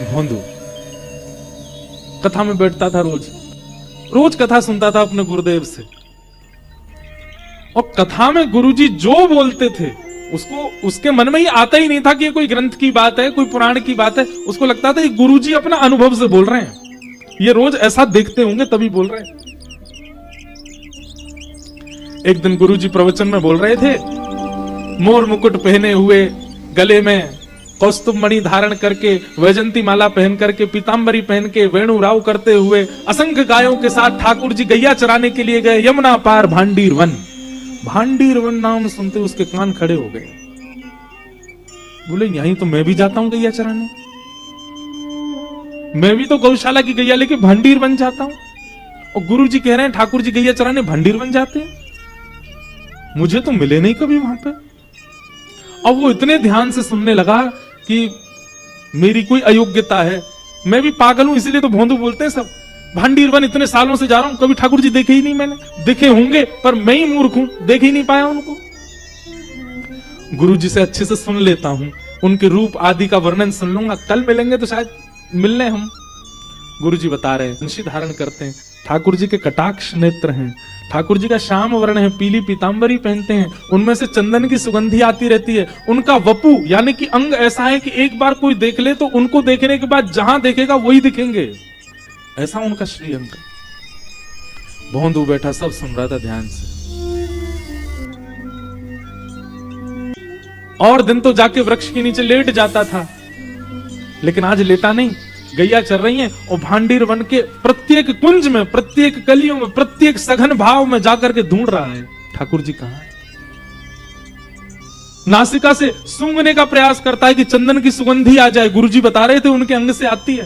भोंदू कथा में बैठता था, रोज कथा सुनता था अपने गुरुदेव से, और कथा में गुरुजी जो बोलते थे उसको उसके मन में ही आता ही नहीं था कि ये कोई ग्रंथ की बात है, कोई पुराण की बात है। उसको लगता था कि गुरुजी अपना अनुभव से बोल रहे हैं, ये रोज ऐसा देखते होंगे तभी बोल रहे हैं। एक दिन गुरुजी प्रवचन में बोल रहे थे, मोर मुकुट पहने हुए, गले में कौस्तुभ मणि धारण करके, वैजंती माला पहन करके, पीतांबरी पहन के, वेणु राव करते हुए असंख्य गायों के साथ ठाकुर जी गैया चराने के लिए गए यमुना पार भांडीर वन। भांडीर वन नाम सुनते उसके कान खड़े हो गए। बोले यहीं तो मैं भी जाता हूं गैया चराने, मैं भी तो गौशाला की गैया लेके भांडीर वन जाता हूं, और गुरु जी कह रहे हैं ठाकुर जी गैया चराने भांडीर वन जाते हैं, मुझे तो मिले नहीं कभी वहां पे। अब वो इतने ध्यान से सुनने लगा कि मेरी कोई अयोग्यता है, मैं भी पागल हूं, इसीलिए तो भोंदू बोलते हैं सब। भांडीर वन इतने सालों से जा रहा हूं, कभी ठाकुर जी देखे ही नहीं मैंने, देखे होंगे पर मैं ही मूर्ख हूं, देख ही नहीं पाया उनको। गुरु जी से अच्छे से सुन लेता हूं, उनके रूप आदि का वर्णन सुन लूंगा, कल मिलेंगे तो शायद मिलने हम। गुरु जी बता रहे हैं, वंशी धारण करते हैं, ठाकुर जी के कटाक्ष नेत्र हैं, ठाकुर जी का श्याम वर्ण है, पीली पीतांबरी पहनते हैं, उनमें से चंदन की सुगंधी आती रहती है, उनका वपु यानी कि अंग ऐसा है कि एक बार कोई देख ले तो उनको देखने के बाद जहां देखेगा वही दिखेंगे, ऐसा उनका श्री अंग। भोंदू बैठा सब सुन रहा था ध्यान से। और दिन तो जाके वृक्ष के नीचे लेट जाता था, लेकिन आज लेटा नहीं, गैया चल रही हैं और भांडीर वन के प्रत्येक कुंज में, प्रत्येक कलियों में, प्रत्येक सघन भाव में जाकर के ढूंढ रहा है ठाकुर जी कहां है। नासिका से सूंघने का प्रयास करता है कि चंदन की सुगंधी आ जाए, गुरुजी बता रहे थे उनके अंग से आती है।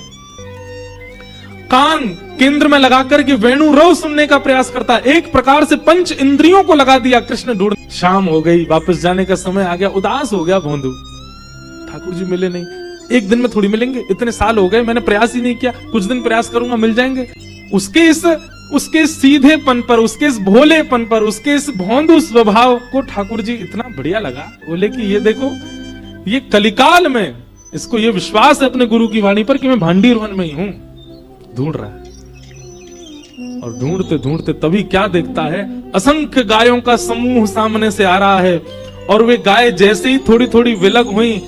कान केंद्र में लगाकर के वेणु रव सुनने का प्रयास करता है, एक प्रकार से पंच इंद्रियों को लगा दिया कृष्ण ढूंढ। शाम हो गई, वापस जाने का समय आ गया, उदास हो गया भोंदू, ठाकुर जी मिले नहीं, एक दिन में थोड़ी मिलेंगे, इतने साल हो गए मैंने प्रयास ही नहीं किया, कुछ दिन प्रयास करूंगा मिल जाएंगे। उसके सीधेपन पर, उसके इस भोलेपन पर, उसके इस भोंदू स्वभाव को ठाकुर जी इतना बढ़िया लगा। बोले कि ये देखो, ये कलिकाल में इसको ये विश्वास है अपने गुरु की वाणी पर कि मैं भांडीर वन में ही हूं, ढूंढ रहा है। और ढूंढते ढूंढते तभी क्या देखता है, असंख्य गायों का समूह सामने से आ रहा है, और वे गाय जैसे ही थोड़ी थोड़ी विलग हुई,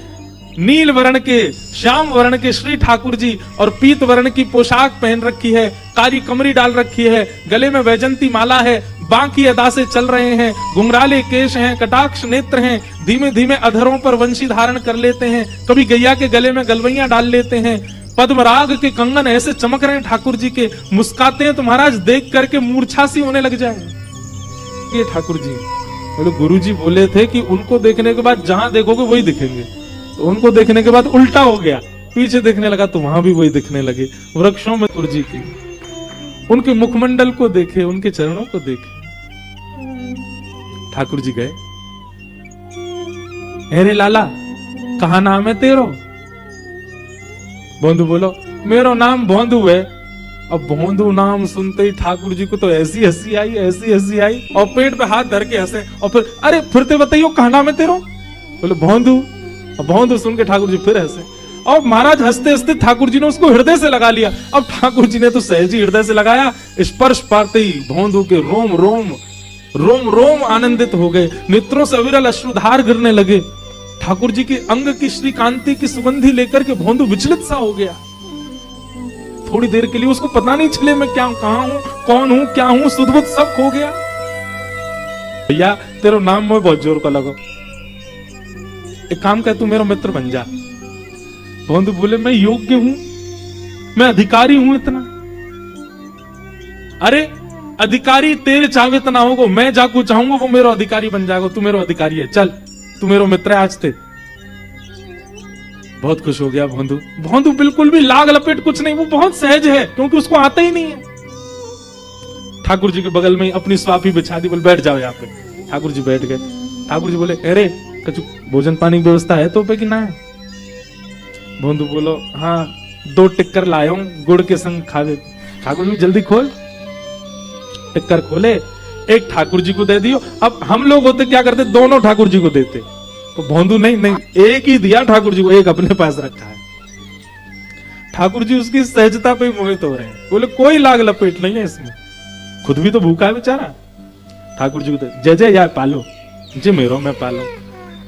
नील वर्ण के, श्याम वर्ण के श्री ठाकुर जी और पीत वर्ण की पोशाक पहन रखी है, काली कमरी डाल रखी है, गले में वैजंती माला है, बांकी अदा से चल रहे हैं, घुंघराले केश हैं, कटाक्ष नेत्र हैं, धीमे धीमे अधरों पर वंशी धारण कर लेते हैं, कभी गैया के गले में गलवैया डाल लेते हैं, पद्मराग के कंगन ऐसे चमक रहे हैं ठाकुर जी के, मुस्काते हैं तो महाराज देख करके मूर्छा सी होने लग जाए। ये ठाकुर जी बोले, गुरु जी बोले थे कि उनको देखने के बाद जहां देखोगे वही दिखेंगे, तो उनको देखने के बाद उल्टा हो गया, पीछे देखने लगा तो वहां भी वही दिखने लगे। वृक्षों में ठाकुर जी की, उनके मुखमंडल को देखे, उनके चरणों को देखे। ठाकुर जी गए, अरे लाला कहा नाम है तेरो? भोंदू बोलो, मेरो नाम भोंदू है। अब भोंदू नाम सुनते ही ठाकुर जी को तो ऐसी हंसी आई, ऐसी हंसी आई, और पेट पे हाथ धर के हंसे, और फिर अरे फिरते बताइयो कहा नाम है तेरो? बोले भोंदू। भोंदू सुन के ठाकुर जी फिर हंसे, और महाराज हंसते हंसते ठाकुर जी ने उसको हृदय से लगा लिया। अब ठाकुर जी ने तो सहज ही हृदय से लगाया, स्पर्श पाते ही भोंदू के रोम रोम रोम रोम आनंदित हो गए, नेत्रों से अविरल अश्रुधार गिरने लगे। ठाकुर जी के अंग की श्री कांति की सुगंधी लेकर के भोंदू विचलित सा हो गया। थोड़ी देर के लिए उसको पता नहीं चले मैं क्या, कहां हूं, कौन हूं, क्या हूं, सुध-बुध सब खो गया। भैया तेरा नाम में बहुत जोर का लगा, एक काम कर, तू मेरा मित्र बन जा। भोंदू बोले, मैं योग्य हूं, मैं अधिकारी हूं इतना? अरे अधिकारी तेरे चाहे इतना होगा, मैं जाको चाहूंगा वो मेरा अधिकारी बन जाएगा, तू मेरा अधिकारी है, चल तू मेरा मित्र है आज से। बहुत खुश हो गया भोंदू। भोंदू बिल्कुल भी लाग लपेट कुछ नहीं, वो बहुत सहज है क्योंकि उसको आता ही नहीं है। ठाकुर जी के बगल में अपनी स्वाफी बिछा दी, बोले बैठ जाओ यहाँ पे। ठाकुर जी बैठ गए। ठाकुर जी बोले, अरे कछु भोजन पानी की व्यवस्था है तो पे कि ना है? भोंदू बोलो, हाँ 2 टिक्कर लाया हूं, गुड़ के संग खावे। ठाकुर जी जल्दी खोल। टिक्कर खोले, एक ठाकुर जी को दे दियो। अब हम लोग होते क्या करते, दोनों ठाकुर जी को देते, तो भोंदू नहीं, एक ही दिया ठाकुर जी को, एक अपने पास रखा है। ठाकुर जी उसकी सहजता पे मोहित हो रहे हैं। बोले कोई लाग लपेट नहीं है इसमें, खुद भी तो भूखा है बेचारा। ठाकुर जी को जय जय यार पालो, जे मेरो मैं पालो।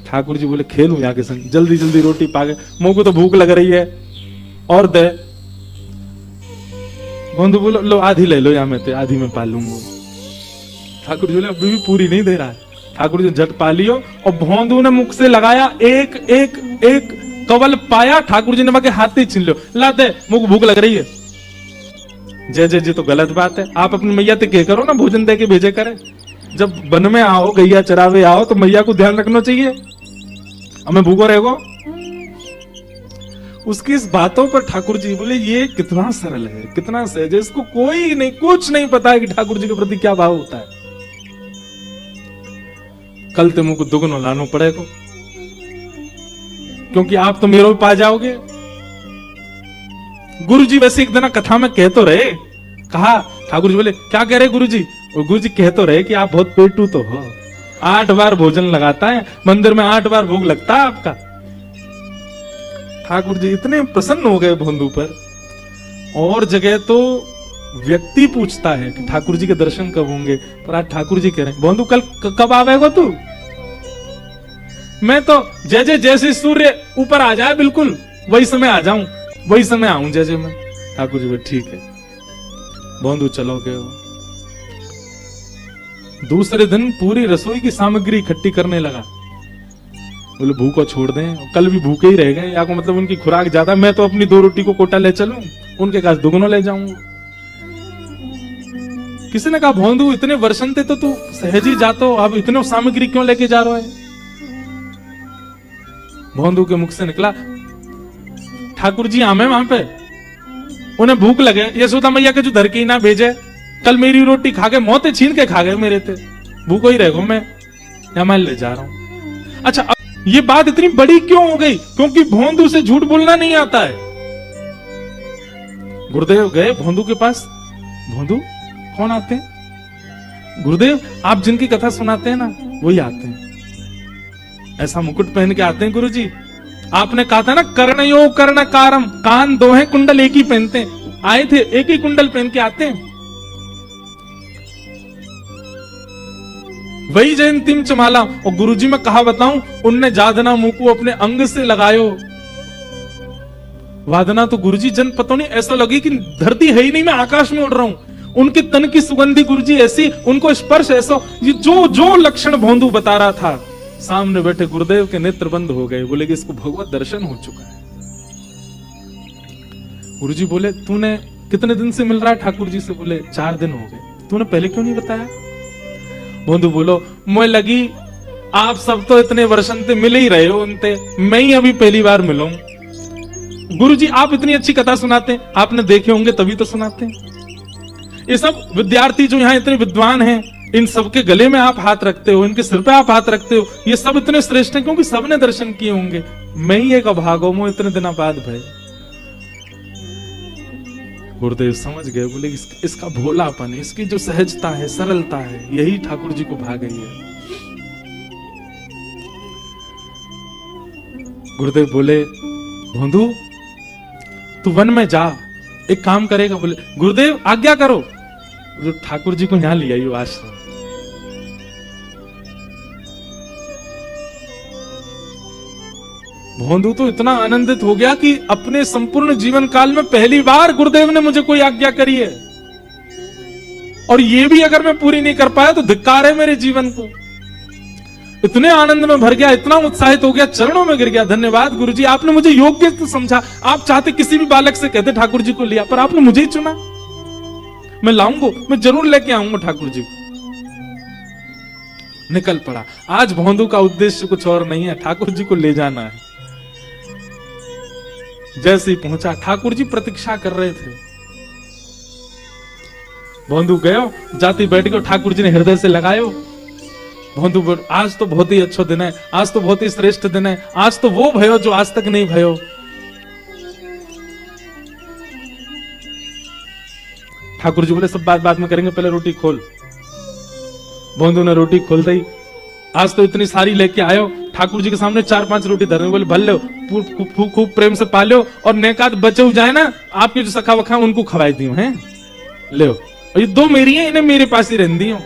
ठाकुर जी बोले खेलूं यहाँ के संग, जल्दी जल्दी रोटी पाके, मुंह को तो भूख लग रही है और दे। बंधु बोलो लो आधी ले लो, यहाँ मैं ते आधी मैं पालूंगा। ठाकुर जी बोले अभी भी पूरी नहीं दे रहा है। ठाकुर जी झट पा लियो और भोंदू ने मुख से लगाया, एक एक एक कवल पाया। ठाकुर जी ने बाकी हाथ ही छीन लो, ला दे मुख भूख लग रही है। जय जय जी तो गलत बात है, आप अपनी मैया से कह करो ना भोजन दे के भेजे करे। जब वन में आओ, गैया चरावे आओ तो मैया को ध्यान रखना चाहिए, हमें भूखो रहेगो। उसकी इस बातों पर ठाकुर जी बोले ये कितना सरल है, कितना सहज है, इसको कोई नहीं कुछ नहीं पता है कि ठाकुर जी के प्रति क्या भाव होता है। कल ते मुझको दुगनो लानो पड़ेगा, क्योंकि आप तो मेरे पा जाओगे। गुरु जी वैसे एक दिन कथा में कह तो रहे, कहा ठाकुर जी बोले क्या कह रहे गुरु जी? और गुरु जी कह तो रहे कि आप बहुत पेटू तो हो, 8 बार भोजन लगाता है मंदिर में, 8 बार भोग लगता है आपका। ठाकुर जी इतने प्रसन्न हो गए भोंदू पर। और जगह तो व्यक्ति पूछता है कि ठाकुर जी के दर्शन कब होंगे, पर आज ठाकुर जी कह रहे हैं भोंदू कल कब आवेगा तू? मैं तो जैसे जैसे सूर्य ऊपर आ जाए बिल्कुल वही समय आ जाऊं, वही समय आऊं जैसे मैं। ठाकुर जी बोले ठीक है भोंदू चलोगे। दूसरे दिन पूरी रसोई की सामग्री इकट्ठी करने लगा। बोले भूखो छोड़ दें, कल भी भूखे ही रह गए, या को मतलब उनकी खुराक ज्यादा, मैं तो अपनी 2 रोटी को कोटा ले चलूं, उनके पास दुगनो ले जाऊंगा। किसी ने कहा भोंदू इतने वर्षन थे तो तू सहज ही जातो, अब इतने सामग्री क्यों लेके जा रहा है? भोंदू के मुख से निकला ठाकुर जी आमे वहां पे, उन्हें भूख लगे, यशोदा मैया के जो धर के ही ना भेजे, कल मेरी रोटी खा के मौतें छीन के खा गए मेरे थे, भूखो ही रहो मैं, या मैं ले जा रहा हूं। अच्छा अब ये बात इतनी बड़ी क्यों हो गई? क्योंकि भोंदू से झूठ बोलना नहीं आता है। गुरुदेव गए भोंदू के पास, भोंदू कौन आते हैं? गुरुदेव आप जिनकी कथा सुनाते हैं ना वही आते हैं, ऐसा मुकुट पहन के आते हैं गुरुजी। आपने कहा था ना कर्णयो कर्णकारम, कान 2 हैं कुंडल एक ही पहनते हैं, आए थे एक ही कुंडल पहन के आते हैं। वही जयंतीम चमाला। और गुरुजी मैं कहा बताऊं, उनने जादना मुंह को अपने अंग से लगायो। वादना तो गुरुजी जन पता नहीं, ऐसा लगे कि धरती है ही नहीं, मैं आकाश में उड़ रहा हूं। उनके तन की सुगंधी गुरुजी ऐसी, उनको स्पर्श ऐसा, ये जो जो लक्षण भोंदू बता रहा था, सामने बैठे गुरुदेव के नेत्र बंद हो गए। बोले कि इसको भगवत दर्शन हो चुका है। गुरुजी बोले तूने कितने दिन से मिल रहा है ठाकुर जी से? बोले 4 दिन हो गए। तूने पहले क्यों नहीं बताया? भोंदू बोलो मुझे लगी आप सब तो इतने वर्षन से मिल ही रहे हो उनते, मैं ही अभी पहली बार मिलूं। गुरुजी आप इतनी अच्छी कथा सुनाते हैं, आपने देखे होंगे तभी तो सुनाते हैं। ये सब विद्यार्थी जो यहाँ इतने विद्वान हैं, इन सबके गले में आप हाथ रखते हो, इनके सिर पे आप हाथ रखते हो, ये सब इतने श्रेष्ठ हैं क्योंकि सबने दर्शन किए होंगे, मैं ही एक अभागो मो इतने दिनों बाद भाई। गुरुदेव समझ गए, बोले इसका भोलापन, इसकी जो सहजता है, सरलता है, यही ठाकुर जी को भा गई है। गुरुदेव बोले भोंदू तू वन में जा, एक काम करेगा? बोले गुरुदेव आज्ञा करो। जो ठाकुर जी को यहां ले आई आश्रम। भोंदू तो इतना आनंदित हो गया कि अपने संपूर्ण जीवन काल में पहली बार गुरुदेव ने मुझे कोई आज्ञा करी है, और ये भी अगर मैं पूरी नहीं कर पाया तो धिक्कार है मेरे जीवन को। इतने आनंद में भर गया, इतना उत्साहित हो गया, चरणों में गिर गया। धन्यवाद गुरुजी, आपने मुझे योग्य तो समझा। आप चाहते किसी भी बालक से कहते ठाकुर जी को लिया, पर आपने मुझे ही चुना। मैं लाऊंगा, मैं जरूर लेके आऊंगा ठाकुर जी को। निकल पड़ा। आज भोंदू का उद्देश्य कुछ और नहीं है, ठाकुर जी को ले जाना है। जैसे ही पहुंचा, ठाकुर जी प्रतीक्षा कर रहे थे। भोंदू गयो, जाती बैठ गयो, ठाकुर जी ने हृदय से लगायो। भोंदू आज तो बहुत ही अच्छा दिन है, आज तो बहुत ही श्रेष्ठ दिन है, आज तो वो भयो जो आज तक नहीं भयो। ठाकुर जी बोले सब बात बात में करेंगे, पहले रोटी खोल। भोंदू ने रोटी खोल दी। आज तो इतनी सारी लेके आयो। ठाकुर जी के सामने 4-5 रोटी धर बोले भल लो, खूब प्रेम से पालो और नेकात बचे हो जाए ना, आपके जो सखा वखा उनको खवाई दी हैं, ले और ये 2 मेरी हैं, इन्हें मेरे पास ही रहन दी हो।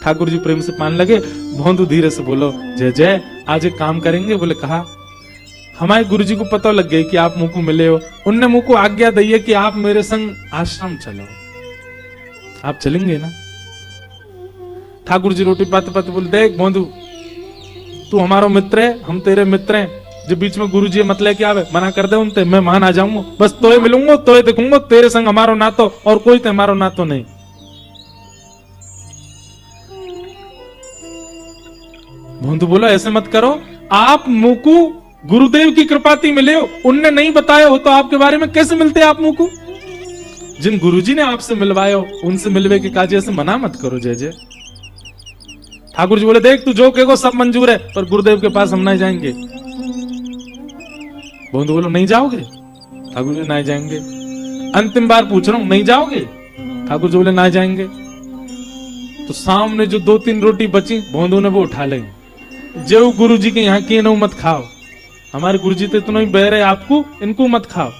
ठाकुर जी प्रेम से पान लगे। भोंदू धीरे से बोलो जय जय, आज एक काम करेंगे। बोले कहा, हमारे गुरुजी को पता लग गया कि आप मुझ को मिले हो, उनने मुझ को आज्ञा दी है कि आप मेरे संग आश्रम चलो, आप चलेंगे ना? ठाकुर जी रोटी पाते पाते बोले, देख भोंदू, तू हमारा मित्र है, हम तेरे मित्र हैं, जो बीच में गुरुजी मत लेके आवे, मना कर दे उनते, मैं मान आ जाऊंगा, बस तोय मिलूंगा, तोय देखूंगा, तेरे संग हमारो नातो और कोई तो हमारो नातो नहीं। भोंदू बोला, ऐसे मत करो, आप मुकु गुरुदेव की कृपाती मिले हो, उनने नहीं बताया हो तो आपके बारे में कैसे मिलते आप मुकु? जिन गुरुजी ने आपसे मिलवाए हो उनसे मिलवे के काज ऐसे मना मत करो जय जय। ठाकुर जी बोले, देख तू जो कहेगो सब मंजूर है, पर गुरुदेव के पास हम नहीं जाएंगे। भोंदू बोलो, नहीं जाओगे? ठाकुर जी, नहीं जाएंगे। अंतिम बार पूछ रहा हूं, नहीं जाओगे? ठाकुर जी बोले, नहीं जाएंगे। तो सामने जो 2-3 रोटी बची, भोंदू ने वो उठा ली। जो गुरु जी के यहाँ की मत खाओ, हमारे गुरु जी तो इतना ही बह रहे आपको, इनको मत खाओ।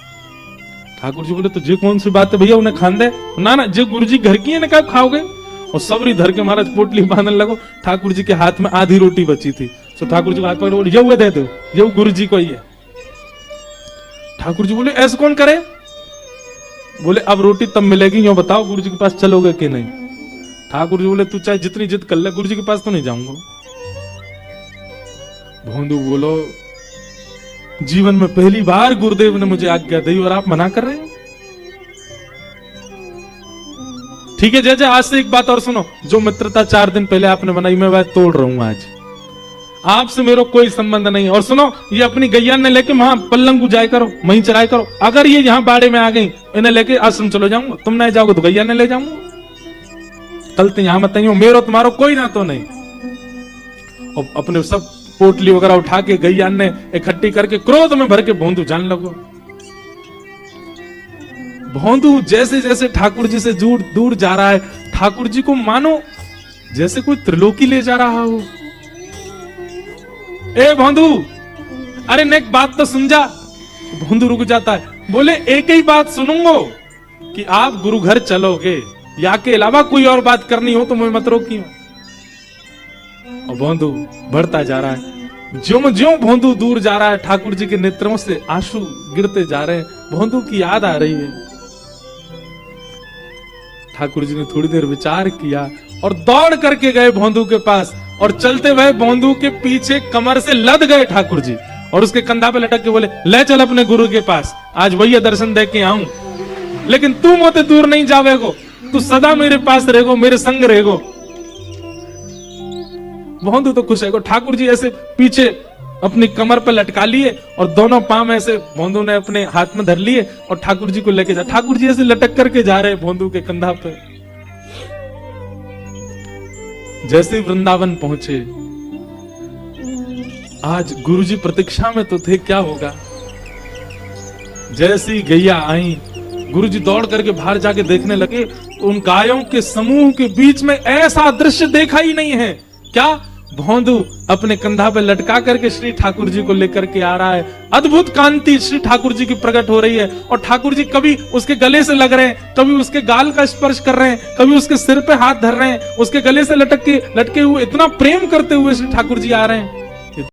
ठाकुर जी बोले, तो जे कौन सी बात है भैया, उन्हें खान दे ना, ना जो गुरु जी घर की है ना, कब खाओगे? और सबरी धर के महाराज पोटली बांधने लगो। ठाकुर जी के हाथ में आधी रोटी बची थी, तो ठाकुर जी को हाथ पकड़ बोले, ये दे दो, ये गुरु जी को ही है। ठाकुर जी बोले, ऐसे कौन करे? बोले, अब रोटी तब मिलेगी, यो बताओ गुरु जी के पास चलोगे कि नहीं? ठाकुर जी बोले, तू चाहे जितनी जिद कर ले, गुरु जी के पास तो नहीं जाऊंगा। भोंदू बोलो, जीवन में पहली बार गुरुदेव ने मुझे आज्ञा दी और आप मना कर रहे हैं? ठीक है जय जय, आज से एक बात और सुनो, जो मित्रता 4 दिन पहले आपने बनाई, मैं वह तोड़ रहा हूं आज, आपसे मेरा कोई संबंध नहीं। और सुनो, ये अपनी गैया ने लेके वहां पल्लंग जाए करो, वहीं चराई करो। अगर ये यहाँ बाड़े में आ गई, इन्हें लेके आश्रम चलो जाऊंगा, तुम नहीं जाओगे तो गैया ने ले जाऊंगा। कल तो यहां मत आइयो, मेरो तुम्हारो कोई ना तो नहीं। और अपने सब पोटली वगैरह उठा के गैया ने इकट्ठी करके क्रोध में भर के भोंदू जान लगो। भोंदू जैसे जैसे ठाकुर जी से दूर जा रहा है, ठाकुर जी को मानो जैसे कोई त्रिलोकी ले जा रहा हो। ए भोंदू, अरे नेक बात तो सुन जा। भोंदू रुक जाता है, बोले एक ही बात सुनूंगा कि आप गुरु घर चलोगे, या के अलावा कोई और बात करनी हो तो मैं मत रोकियो। और भोंदू बढ़ता जा रहा है। ज्यों ज्यों भोंदू दूर जा रहा है, ठाकुर जी के नेत्रों से आंसू गिरते जा रहे हैं। भोंदू की याद आ रही है। ठाकुर जी ने थोड़ी देर विचार किया और दौड़ करके गए भोंदू के पास, और चलते हुए भोंदू के पीछे कमर से लद गए ठाकुर जी, और उसके कंधा पे लटक के बोले, ले चल अपने गुरु के पास, आज वही दर्शन दे के आऊं, लेकिन तू मोते दूर नहीं जावेगो, तू सदा मेरे पास रहेगो, मेरे संग रहेगो। भोंदू तो खुश है। ठाकुर जी ऐसे पीछे अपनी कमर पर लटका लिए और दोनों पांव ऐसे भोंदू ने अपने हाथ में धर लिए और ठाकुर जी को लेके जा। ठाकुर जी ऐसे लटक करके जा रहे भोंदू के कंधा पे। जैसे वृंदावन पहुंचे, आज गुरुजी प्रतीक्षा में तो थे, क्या होगा। जैसी गैया आई, गुरुजी दौड़ करके बाहर जाके देखने लगे, उन गायों के समूह के बीच में ऐसा दृश्य देखा ही नहीं है। क्या? भोंदू अपने कंधा पे लटका करके श्री ठाकुर जी को लेकर के आ रहा है। अद्भुत कांति श्री ठाकुर जी की प्रकट हो रही है, और ठाकुर जी कभी उसके गले से लग रहे हैं, कभी उसके गाल का स्पर्श कर रहे हैं, कभी उसके सिर पे हाथ धर रहे हैं, उसके गले से लटके हुए इतना प्रेम करते हुए श्री ठाकुर जी आ रहे हैं।